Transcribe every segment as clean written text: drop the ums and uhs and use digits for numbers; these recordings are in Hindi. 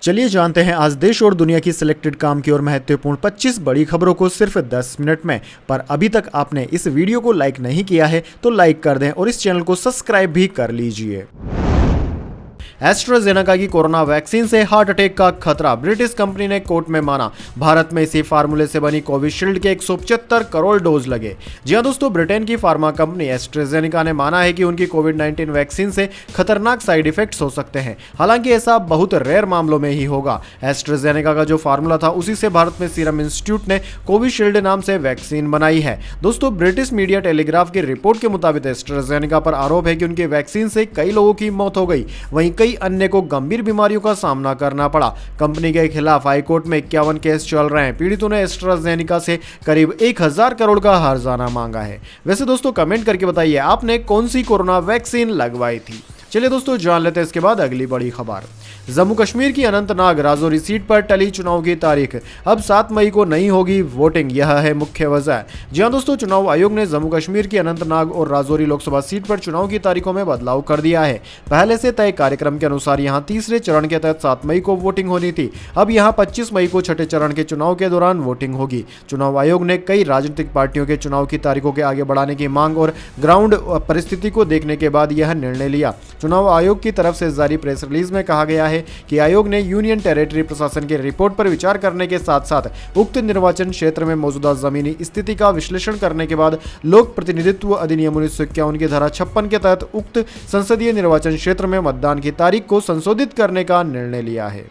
चलिए जानते हैं आज देश और दुनिया की सिलेक्टेड काम की और महत्वपूर्ण 25 बड़ी खबरों को सिर्फ 10 मिनट में। पर अभी तक आपने इस वीडियो को लाइक नहीं किया है तो लाइक कर दें और इस चैनल को सब्सक्राइब भी कर लीजिए। एस्ट्राजेनेका की कोरोना वैक्सीन से हार्ट अटैक का खतरा, ब्रिटिश कंपनी ने कोर्ट में माना। भारत में इसी फार्मूले से बनी कोविशील्ड के 175 करोड़ डोज लगे। जी हां दोस्तों, ब्रिटेन की फार्मा कंपनी एस्ट्राजेनेका ने माना है कि उनकी कोविड-19 वैक्सीन से खतरनाक साइड इफेक्ट्स हो सकते हैं। हालांकि ऐसा बहुत रेयर मामलों में ही होगा। एस्ट्राजेनेका का जो फार्मूला था उसी से भारत में सीरम इंस्टीट्यूट ने कोविशील्ड नाम से वैक्सीन बनाई है। दोस्तों, ब्रिटिश मीडिया टेलीग्राफ की रिपोर्ट के मुताबिक एस्ट्राजेनेका पर आरोप है कि उनकी वैक्सीन से कई लोगों की मौत हो गई, वहीं कई अन्य को गंभीर बीमारियों का सामना करना पड़ा। कंपनी के खिलाफ हाईकोर्ट में 51 केस चल रहे हैं। पीड़ितों ने एस्ट्राजेनेका से करीब 1000 करोड़ का हर्जाना मांगा है। वैसे दोस्तों, कमेंट करके बताइए आपने कौन सी कोरोना वैक्सीन लगवाई थी। चलिए दोस्तों, जान लेते हैं इसके बाद अगली बड़ी खबर। जम्मू कश्मीर की अनंतनाग राजौरी सीट पर टली चुनाव की तारीख, अब 7 मई को नहीं होगी वोटिंग, यह है मुख्य वजह। जी हां दोस्तों, चुनाव आयोग ने जम्मू कश्मीर की अनंतनाग और राजौरी लोकसभा सीट पर चुनाव की तारीखों में बदलाव कर दिया है। पहले से तय कार्यक्रम के अनुसार यहां तीसरे चरण के तहत 7 मई को वोटिंग होनी थी। अब यहां 25 मई को छठे चरण के चुनाव के दौरान वोटिंग होगी। चुनाव आयोग ने कई राजनीतिक पार्टियों के चुनाव की तारीखों के आगे बढ़ाने की मांग और ग्राउंड परिस्थिति को देखने के बाद यह निर्णय लिया। चुनाव आयोग की तरफ से जारी प्रेस रिलीज में कहा गया है कि आयोग ने यूनियन टेरिटरी प्रशासन की रिपोर्ट पर विचार करने के साथ साथ उक्त निर्वाचन क्षेत्र में मौजूदा जमीनी स्थिति का विश्लेषण करने के बाद लोक प्रतिनिधित्व अधिनियम 1951 की धारा 56 के तहत उक्त संसदीय निर्वाचन क्षेत्र में मतदान की तारीख को संशोधित करने का निर्णय लिया है।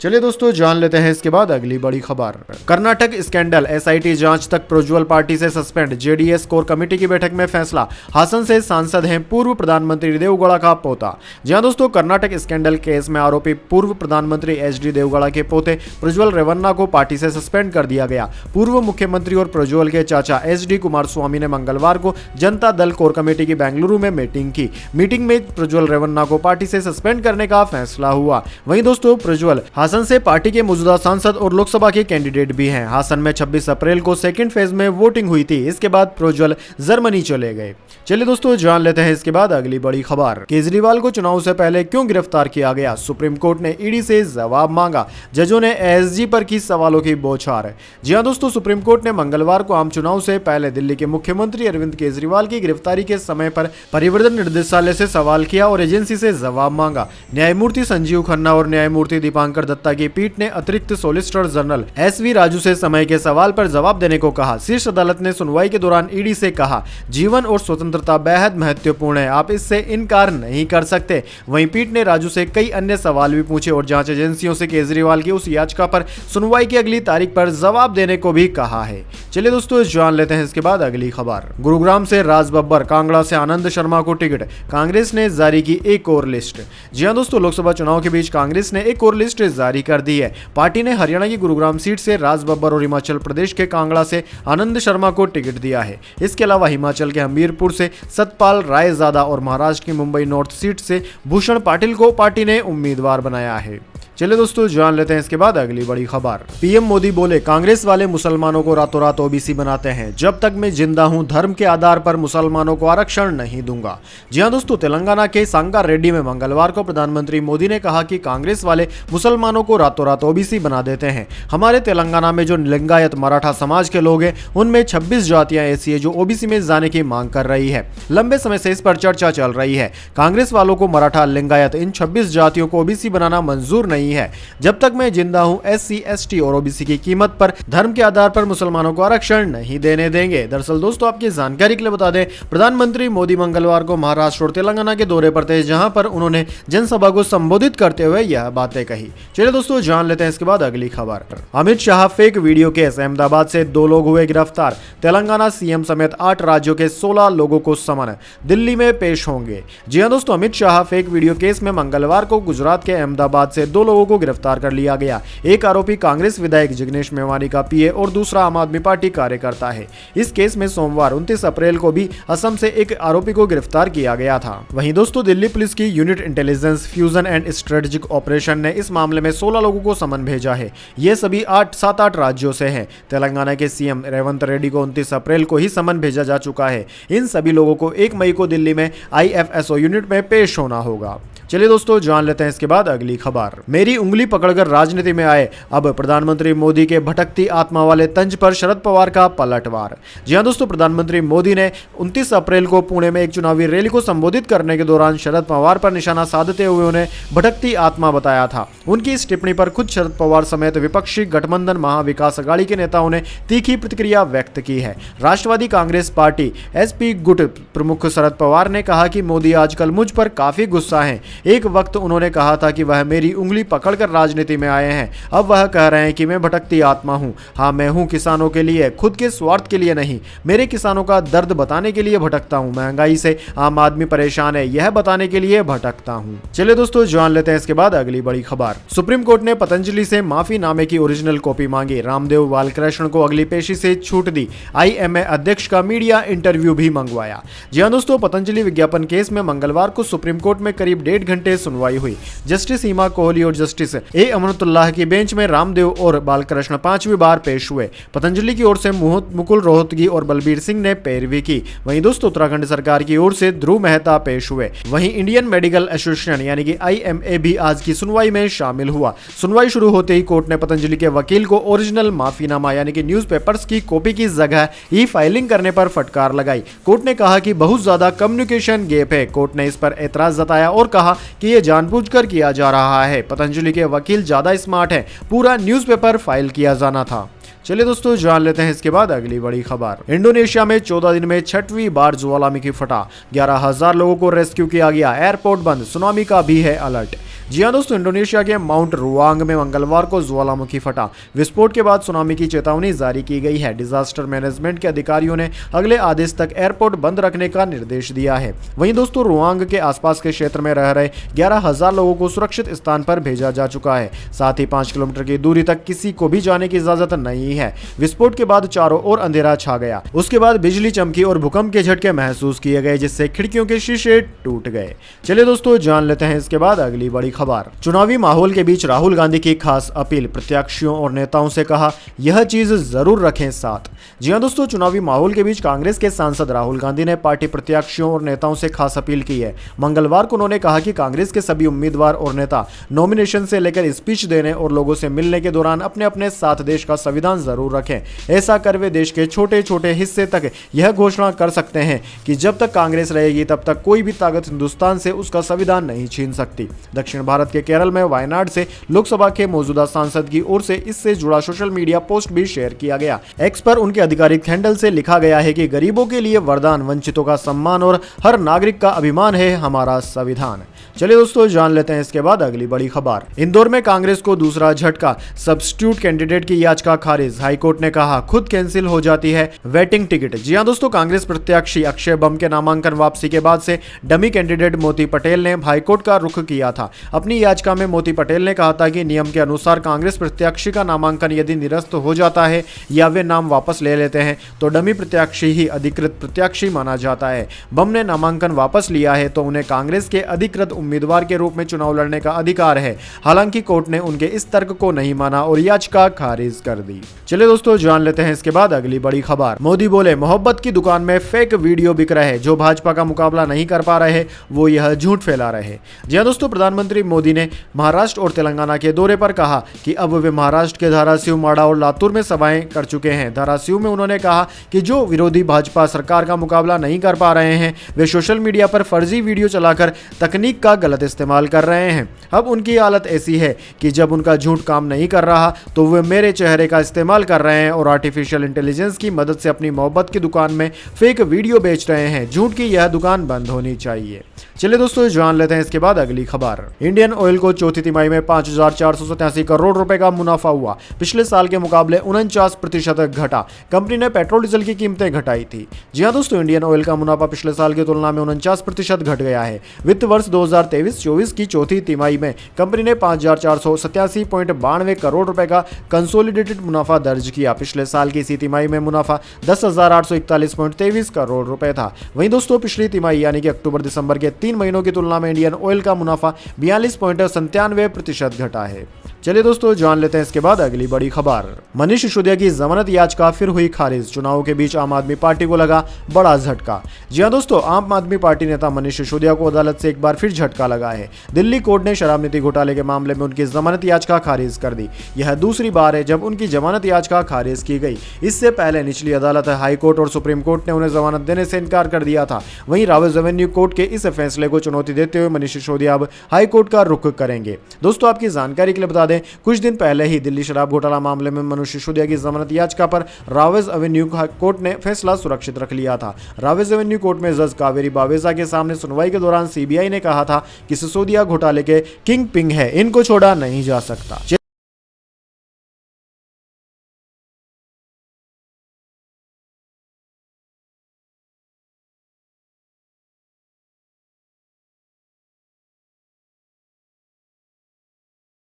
चलिए दोस्तों, जान लेते हैं इसके बाद अगली बड़ी खबर। कर्नाटक स्कैंडल, एसआईटी जांच तक प्रज्वल पार्टी से सस्पेंड, जेडीएस कोर कमेटी की बैठक में फैसला। हासन से सांसद हैं पूर्व प्रधानमंत्री देवगौड़ा का पोता। जी हां दोस्तों, कर्नाटक स्कैंडल केस में आरोपी पूर्व प्रधानमंत्री एचडी देवगौड़ा के पोते प्रज्वल रेवन्ना को पार्टी से सस्पेंड कर दिया गया। पूर्व मुख्यमंत्री और प्रज्वल के चाचा एचडी कुमारस्वामी ने मंगलवार को जनता दल कोर कमेटी की बेंगलुरु में मीटिंग की। मीटिंग में प्रज्वल रेवन्ना को पार्टी से सस्पेंड करने का फैसला हुआ। वहीं दोस्तों, प्रज्वल हासन से पार्टी के मौजूदा सांसद और लोकसभा के कैंडिडेट भी हैं। हासन में 26 अप्रैल को सेकंड फेज में वोटिंग हुई थी। इसके बाद प्रज्वल जर्मनी चले गए। चलिए दोस्तों, जान लेते हैं इसके बाद अगली बड़ी खबर। केजरीवाल को चुनाव से पहले क्यों गिरफ्तार किया गया, सुप्रीम कोर्ट ने ईडी से जवाब मांगा। जजों ने एएसजी पर की सवालों की बौछार। जी हां दोस्तों, सुप्रीम कोर्ट ने मंगलवार को आम चुनाव से पहले दिल्ली के मुख्यमंत्री अरविंद केजरीवाल की गिरफ्तारी के समय पर परिवर्तन निर्देशालय से सवाल किया और एजेंसी से जवाब मांगा। न्यायमूर्ति संजीव खन्ना और न्यायमूर्ति दीपांकर दत्ता की पीठ ने अतिरिक्त सॉलिसिटर जनरल एसवी राजू से समय के सवाल पर जवाब देने को कहा। शीर्ष अदालत ने सुनवाई के दौरान ईडी से कहा, जीवन और स्वतंत्रता बेहद महत्वपूर्ण है, आप इससे इनकार नहीं कर सकते। वहीं पीठ ने राजू से कई अन्य सवाल भी पूछे और जांच एजेंसियों से केजरीवाल की उस याचिका पर सुनवाई की अगली तारीख पर जवाब देने को भी कहा है। चलिए दोस्तों, जान लेते हैं इसके बाद अगली खबर। गुरुग्राम से राज बब्बर, कांगड़ा से आनंद शर्मा को टिकट, कांग्रेस ने जारी की एक और लिस्ट। जी हां दोस्तों, लोकसभा चुनाव के बीच कांग्रेस ने एक और लिस्ट जारी कर दी है। पार्टी ने हरियाणा की गुरुग्राम सीट से राज बब्बर और हिमाचल प्रदेश के कांगड़ा से आनंद शर्मा को टिकट दिया है। इसके अलावा हिमाचल के हमीरपुर से सतपाल रायजादा और महाराष्ट्र की मुंबई नॉर्थ सीट से भूषण पाटिल को पार्टी ने उम्मीदवार बनाया है। चलिए दोस्तों, जान लेते हैं इसके बाद अगली बड़ी खबर। पीएम मोदी बोले, कांग्रेस वाले मुसलमानों को रातों रात ओबीसी बनाते हैं, जब तक मैं जिंदा हूं धर्म के आधार पर मुसलमानों को आरक्षण नहीं दूंगा। जी हां दोस्तों, तेलंगाना के संगारेड्डी में मंगलवार को प्रधानमंत्री मोदी ने कहा कि कांग्रेस वाले मुसलमानों को रातों रात ओबीसी बना देते हैं। हमारे तेलंगाना में जो लिंगायत मराठा समाज के लोग हैं उनमें 26 जातियां ऐसी है जो ओबीसी में जाने की मांग कर रही है। लंबे समय से इस पर चर्चा चल रही है। कांग्रेस वालों को मराठा, लिंगायत इन 26 जातियों को ओबीसी बनाना मंजूर नहीं है। जब तक मैं जिंदा हूं एससी, एसटी और ओबीसी की कीमत पर धर्म के आधार पर मुसलमानों को आरक्षण नहीं देने देंगे। दरअसल दोस्तों, आपकी जानकारी के लिए बता दें, प्रधानमंत्री मोदी मंगलवार को महाराष्ट्र और तेलंगाना के दौरे पर थे, जहां पर उन्होंने जनसभा को संबोधित करते हुए यह बातें कही। चलिए दोस्तों, जान लेते हैं इसके बाद अगली खबर। Amit Shah fake video case, Ahmedabad से 2 लोग हुए गिरफ्तार। तेलंगाना सीएम समेत 8 राज्यों के 16 लोगों को समन, दिल्ली में पेश होंगे। जी हां दोस्तों, Amit Shah fake video case में मंगलवार को गुजरात के अहमदाबाद से 2 लोगों को गिरफ्तार कर लिया गया। एक आरोपी कांग्रेस विधायक जिग्नेश मेवानी का पीए और दूसरा आम आदमी पार्टी कार्यकर्ता है। इस केस में सोमवार 29 अप्रैल को भी असम से एक आरोपी को गिरफ्तार किया गया था। वहीं दोस्तों, दिल्ली पुलिस की unit intelligence, fusion and strategic operation ने इस मामले में 16 लोगों को समन भेजा है। ये सभी 7-8 राज्यों से हैं। तेलंगाना के सीएम रेवंत रेड्डी को 29 अप्रैल को ही समन भेजा जा चुका है। इन सभी लोगों को 1 मई को दिल्ली में आईएफएसओ यूनिट में पेश होना होगा। चलिए दोस्तों जान लेते हैं इसके बाद अगली खबर। मेरी उंगली पकड़कर राजनीति में आए, अब प्रधानमंत्री मोदी के भटकती आत्मा वाले तंज पर शरद पवार का पलटवार। जी हां दोस्तों, प्रधानमंत्री मोदी ने 29 अप्रैल को पुणे में एक चुनावी रैली को संबोधित करने के दौरान शरद पवार पर निशाना साधते हुए उन्हें भटकती आत्मा बताया था। उनकी इस टिप्पणी पर खुद शरद पवार समेत विपक्षी गठबंधन महाविकास अघाड़ी के नेताओं ने तीखी प्रतिक्रिया व्यक्त की है। राष्ट्रवादी कांग्रेस पार्टी एसपी गुट प्रमुख शरद पवार ने कहा कि मोदी आजकल मुझ पर काफी गुस्सा हैं। एक वक्त उन्होंने कहा था कि वह मेरी उंगली पकड़कर राजनीति में आए हैं, अब वह कह रहे हैं कि मैं भटकती आत्मा हूं। हाँ, मैं हूं किसानों के लिए, खुद के स्वार्थ के लिए नहीं। मेरे किसानों का दर्द बताने के लिए भटकता हूं। महंगाई से आम आदमी परेशान है, यह बताने के लिए भटकता हूं। चलिए दोस्तों जान लेते हैं इसके बाद अगली बड़ी खबर। सुप्रीम कोर्ट ने पतंजलि से माफीनामे की ओरिजिनल कॉपी मांगी। रामदेव बालकृष्ण को अगली पेशी से छूट दी। आईएमए अध्यक्ष का मीडिया इंटरव्यू भी मंगवाया। जी हां दोस्तों, पतंजलि विज्ञापन केस में मंगलवार को सुप्रीम कोर्ट में करीब 1.5 घंटे सुनवाई हुई। जस्टिस हिमा कोहली और जस्टिस ए अमनतुल्लाह की बेंच में रामदेव और बालकृष्ण 5वीं बार पेश हुए। पतंजलि की ओर से मुकुल रोहतगी और बलबीर सिंह ने पैरवी की। वहीं दोस्तों उत्तराखंड सरकार की ओर से ध्रुव मेहता पेश हुए। वहीं इंडियन मेडिकल एसोसिएशन यानी कि आईएमए भी आज की सुनवाई में शामिल हुआ। सुनवाई शुरू होते ही कोर्ट ने पतंजलि के वकील को ओरिजिनल माफीनामा यानी कि न्यूज़पेपर्स की कॉपी की जगह ई फाइलिंग करने पर फटकार लगाई। कोर्ट ने कहा कि बहुत ज्यादा कम्युनिकेशन गैप है। कोर्ट ने इस पर एतराज जताया और कहा कि यह जानबूझकर किया जा रहा है। पतंजलि के वकील ज्यादा स्मार्ट हैं, पूरा न्यूज़पेपर फाइल किया जाना था। चलिए दोस्तों जान लेते हैं इसके बाद अगली बड़ी खबर। इंडोनेशिया में 14 दिन में 6वीं बार ज्वालामुखी फटा, 11,000 लोगों को रेस्क्यू किया गया। एयरपोर्ट बंद, सुनामी का भी है अलर्ट। जी हां दोस्तों, इंडोनेशिया के माउंट रुआंग में मंगलवार को ज्वालामुखी फटा। विस्फोट के बाद सुनामी की चेतावनी जारी की गई है। डिजास्टर मैनेजमेंट के अधिकारियों ने अगले आदेश तक एयरपोर्ट बंद रखने का निर्देश दिया है। वहीं दोस्तों रुआंग के आसपास के क्षेत्र में रह रहे 11,000 लोगों को सुरक्षित स्थान पर भेजा जा चुका है। साथ ही 5 किलोमीटर की दूरी तक किसी को भी जाने की इजाजत नहीं है। विस्फोट के बाद चारों ओर अंधेरा छा गया। उसके बाद बिजली चमकी और भूकंप के झटके महसूस किए गए, जिससे खिड़कियों के शीशे टूट गए। चलिए दोस्तों जान लेते हैं इसके बाद अगली बड़ी खबर। चुनावी माहौल के बीच राहुल गांधी की खास अपील। प्रत्याशियों और नेताओं से कहा, यह चीज जरूर रखें साथ। जी हां दोस्तों, चुनावी माहौल के बीच कांग्रेस के सांसद राहुल गांधी ने पार्टी प्रत्याशियों और नेताओं से खास अपील की है। मंगलवार को उन्होंने कहा कि कांग्रेस के सभी उम्मीदवार और नेता नॉमिनेशन से लेकर स्पीच देने और लोगों से मिलने के दौरान अपने अपने साथ देश का संविधान जरूर रखें। ऐसा कर वे देश के छोटे छोटे हिस्से तक यह घोषणा कर सकते हैं कि जब तक कांग्रेस रहेगी तब तक कोई भी ताकत हिंदुस्तान से उसका संविधान नहीं छीन सकती। दक्षिण भारत के केरल में वायनाड से लोकसभा के मौजूदा सांसद की ओर से इससे जुड़ा सोशल मीडिया पोस्ट भी शेयर किया गया। एक्स पर उनके आधिकारिक हैंडल से लिखा गया है कि गरीबों के लिए वरदान, वंचितों का सम्मान और हर नागरिक का अभिमान है हमारा संविधान। चलिए दोस्तों जान लेते हैं इसके बाद अगली बड़ी खबर। इंदौर में कांग्रेस को दूसरा झटका, सब्स्टिट्यूट कैंडिडेट की याचिका खारिज। हाईकोर्ट ने कहा खुद कैंसिल हो जाती है वेटिंग टिकट। जी हां दोस्तों, कांग्रेस प्रत्याशी अक्षय बम के नामांकन वापसी के बाद से डमी कैंडिडेट मोती पटेल ने हाईकोर्ट का रुख किया था। अपनी याचिका में मोती पटेल ने कहा था कि नियम के अनुसार कांग्रेस प्रत्याशी का नामांकन यदि निरस्त हो जाता है या वे नाम वापस ले लेते हैं तो डमी प्रत्याशी ही अधिकृत प्रत्याशी माना जाता है। बम ने नामांकन वापस लिया है तो उन्हें कांग्रेस के अधिकृत उम्मीदवार के रूप में चुनाव लड़ने का अधिकार है। हालांकि कोर्ट ने उनके इस तर्क को नहीं माना और याचिका खारिज कर दी। चलिए दोस्तों जान लेते हैं इसके बाद अगली बड़ी खबर। मोदी बोले, मोहब्बत की दुकान में फेक वीडियो बिक रहे, जो भाजपा का मुकाबला नहीं कर पा रहे वो यह झूठ फैला रहे। जी हां दोस्तों, प्रधानमंत्री मोदी ने महाराष्ट्र और तेलंगाना के दौरे पर कहा कि अब वे महाराष्ट्र के धाराशिव, माड़ा और लातूर में सभाएं कर चुके हैं। धाराशिव में उन्होंने कहा कि जो विरोधी भाजपा सरकार का मुकाबला नहीं कर पा रहे हैं वे सोशल मीडिया पर फर्जी वीडियो चलाकर तकनीक का गलत इस्तेमाल कर रहे हैं। अब उनकी हालत ऐसी है कि जब उनका झूठ काम नहीं कर रहा तो वे मेरे चेहरे का इस्तेमाल कर रहे हैं और आर्टिफिशियल इंटेलिजेंस की मदद से अपनी मोहब्बत की दुकान में फेक वीडियो बेच रहे हैं। झूठ की यह दुकान बंद होनी चाहिए। चलिए दोस्तों जान लेते हैं इसके बाद अगली खबर। इंडियन ऑयल को चौथी तिमाही में 5,487 करोड़ रुपए का मुनाफा हुआ, पिछले साल के मुकाबले 49% घटा। कंपनी ने पेट्रोल डीजल की कीमतें घटाई थी। जी हां दोस्तों, इंडियन ऑयल का मुनाफा पिछले साल की तुलना में 49% घट गया है। वित्त वर्ष 2023-24 की चौथी तिमाही में कंपनी ने 5,487.92 करोड़ रुपए का कंसोलिडेटेड मुनाफा दर्ज किया। पिछले साल की इसी तिमाही में मुनाफा 10,841.23 करोड़ रुपए था। वहीं दोस्तों पिछली तिमाही यानी कि अक्टूबर दिसंबर के 3 महीनों की तुलना में इंडियन ऑयल का मुनाफा 42.97% घटा है। चलिए दोस्तों जान लेते हैं इसके बाद अगली बड़ी खबर। मनीष सिसोदिया की जमानत याचिका फिर हुई खारिज, चुनावों के बीच आम आदमी पार्टी को लगा बड़ा झटका। जी हां दोस्तों, आम आदमी पार्टी नेता मनीष सिसोदिया को अदालत से एक बार फिर झटका लगा है। दिल्ली कोर्ट ने शराब नीति घोटाले के मामले में उनकी जमानत याचिका खारिज कर दी। यह दूसरी बार है जब उनकी जमानत याचिका खारिज की गई। इससे पहले निचली अदालत हाई कोर्ट और सुप्रीम कोर्ट ने उन्हें जमानत देने से इनकार कर दिया था। वहीं रावेज एवेन्यू कोर्ट के इस फैसले को चुनौती देते हुए मनीष सिसोदिया अब हाई कोर्ट का रुख करेंगे। दोस्तों आपकी जानकारी के लिए बता दें, कुछ दिन पहले ही दिल्ली शराब घोटाला मामले में मनीष सिसोदिया की जमानत याचिका पर रावेज एवेन्यू कोर्ट ने फैसला सुरक्षित रख लिया था। रावेज एवेन्यू कोर्ट में जज कावेरी बावेजा के सामने सुनवाई के दौरान सीबीआई ने कहा था कि सिसोदिया घोटाले के किंग पिंग है, इनको छोड़ा नहीं जा सकता।